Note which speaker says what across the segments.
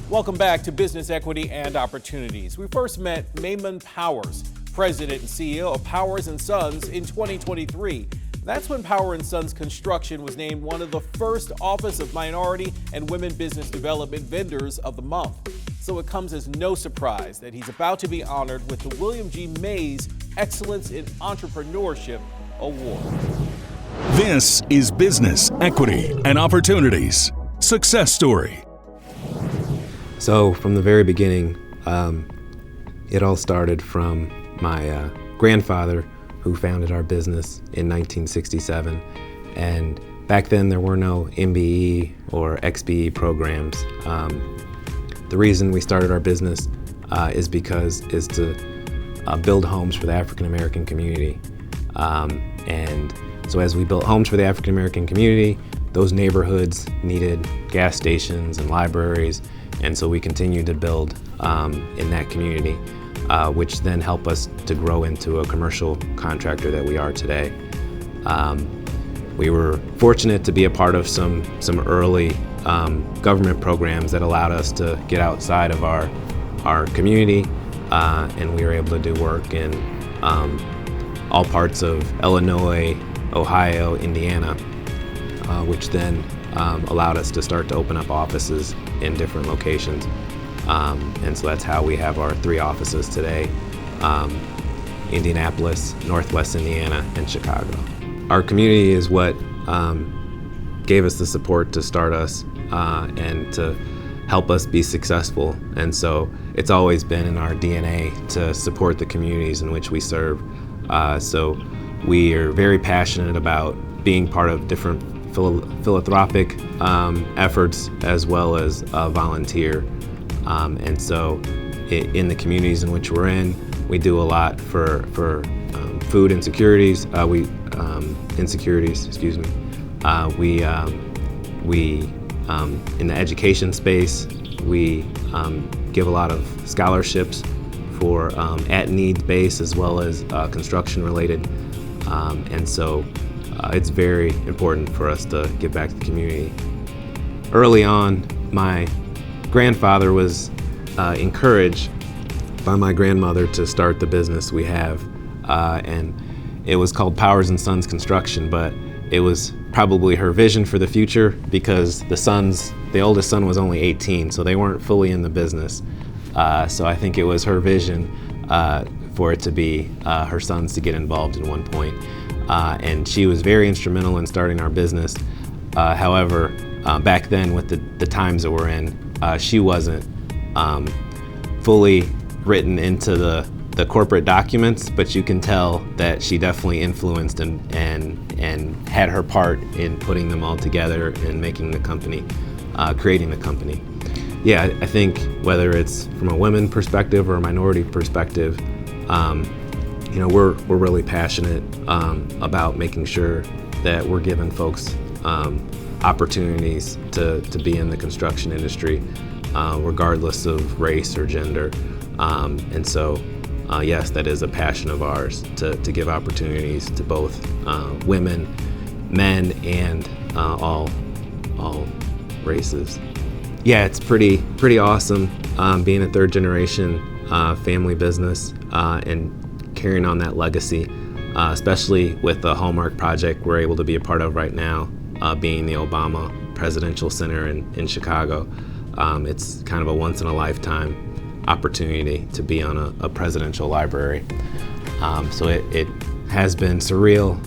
Speaker 1: Welcome back to Business Equity and Opportunities. We first met Mayman Powers, President and CEO of Powers & Sons in 2023. That's when Power & Sons Construction was named one of the first Office of Minority and Women Business Development Vendors of the Month. So it comes as no surprise that he's about to be honored with the William G. Mays Excellence in Entrepreneurship Award.
Speaker 2: This is Business Equity and Opportunities Success Story.
Speaker 3: So from the very beginning, it all started from my grandfather, who founded our business in 1967. And back then there were no MBE or XBE programs. The reason we started our business is to build homes for the African American community. And so as we built homes for the African American community, those neighborhoods needed gas stations and libraries. And so we continued to build in that community, which then helped us to grow into a commercial contractor that we are today. We were fortunate to be a part of some early government programs that allowed us to get outside of our community, and we were able to do work in all parts of Illinois, Ohio, Indiana, which then allowed us to start to open up offices in different locations. And so that's how we have our 3 offices today: Indianapolis, Northwest Indiana, and Chicago. Our community is what gave us the support to start us and to help us be successful. And so it's always been in our DNA to support the communities in which we serve. So we are very passionate about being part of different philanthropic efforts as well as volunteer. And so in the communities in which we're in, we do a lot for food insecurities. We in the education space, we give a lot of scholarships for at-need base as well as construction related. And so it's very important for us to give back to the community. Early on, my grandfather was encouraged by my grandmother to start the business we have, and it was called Powers & Sons Construction, but it was probably her vision for the future because the oldest son was only 18, so they weren't fully in the business. So I think it was her vision for it to be her sons to get involved at one point. And she was very instrumental in starting our business. However, back then with the times that we're in, she wasn't fully written into the corporate documents, but you can tell that she definitely influenced and had her part in putting them all together and making the company, creating the company. Yeah, I think whether it's from a women perspective or a minority perspective, we're really passionate about making sure that we're giving folks opportunities to be in the construction industry, regardless of race or gender. And so, yes, that is a passion of ours to give opportunities to both women, men, and all races. Yeah, it's pretty awesome being a 3rd generation family business and carrying on that legacy, especially with the Hallmark project we're able to be a part of right now, being the Obama Presidential Center in Chicago. It's kind of a once-in-a-lifetime opportunity to be on a presidential library. So it has been surreal,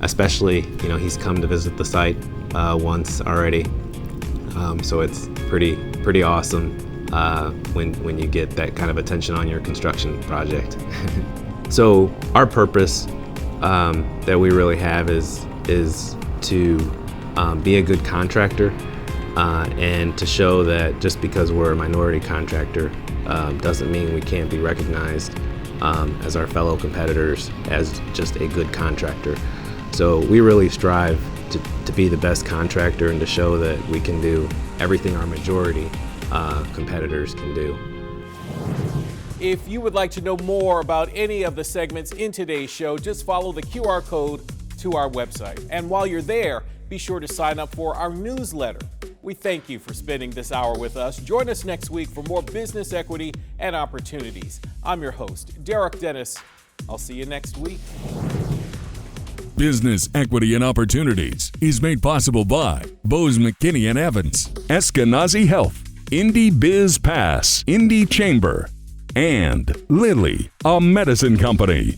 Speaker 3: especially, he's come to visit the site once already. So it's pretty awesome when you get that kind of attention on your construction project. So our purpose that we really have is to be a good contractor and to show that just because we're a minority contractor doesn't mean we can't be recognized as our fellow competitors as just a good contractor. So we really strive to be the best contractor and to show that we can do everything our majority competitors can do.
Speaker 1: If you would like to know more about any of the segments in today's show, just follow the QR code to our website. And while you're there, be sure to sign up for our newsletter. We thank you for spending this hour with us. Join us next week for more business equity and opportunities. I'm your host, Derek Dennis. I'll see you next week.
Speaker 2: Business Equity and Opportunities is made possible by Bose McKinney and Evans, Eskenazi Health, Indy Biz Pass, Indy Chamber, and Lilly, a medicine company.